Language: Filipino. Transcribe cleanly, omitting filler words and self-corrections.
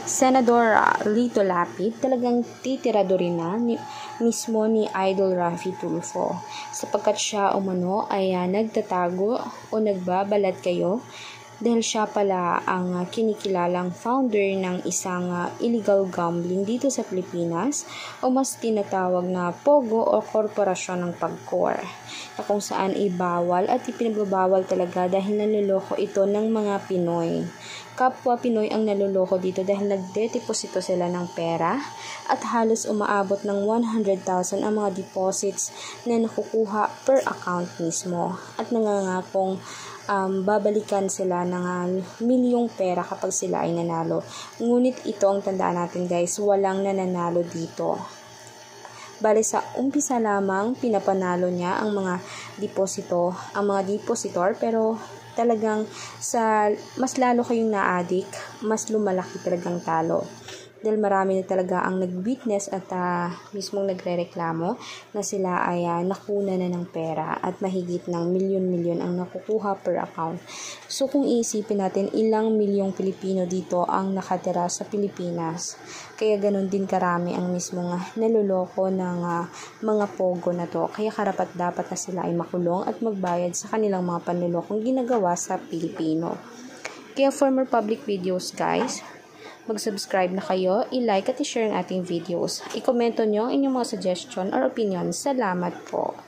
Senador Lito Lapid, talagang titirado rin na mismo ni Idol Raffy Tulfo, sapagkat siya umano ay nagtatago o nagbabalat kayo dahil siya pala ang kinikilalang founder ng isang illegal gambling dito sa Pilipinas o mas tinatawag na POGO o Korporasyon ng Pagcor, na kung saan ibawal at ipinagbabawal talaga dahil naloloko ito ng mga Pinoy. Kapwa Pinoy ang naloloko dito dahil nagdedeposito sila ng pera at halos umaabot ng 100,000 ang mga deposits na nakukuha per account mismo at nangangakong babalikan sila ng milyong pera kapag sila ay nanalo. Ngunit ito ang tandaan natin guys, walang nananalo dito. Bale sa umpisa lamang pinapanalo niya ang mga depositor, pero talagang mas lalo kayong na-addict, mas lumalaki talagang talo. Dahil marami na talaga ang nag-witness at mismong nagre-reklamo na sila ay nakuna na ng pera at mahigit ng milyon-milyon ang nakukuha per account. So kung iisipin natin, ilang milyong Pilipino dito ang nakatira sa Pilipinas. Kaya ganun din karami ang mismong naluloko ng mga pogo na to. Kaya karapat dapat na sila ay makulong at magbayad sa kanilang mga panlulokong ginagawa sa Pilipino. Kaya for more public videos guys, mag-subscribe na kayo, i-like at i-share ang ating videos. I-komento nyo ang inyong mga suggestion or opinion. Salamat po.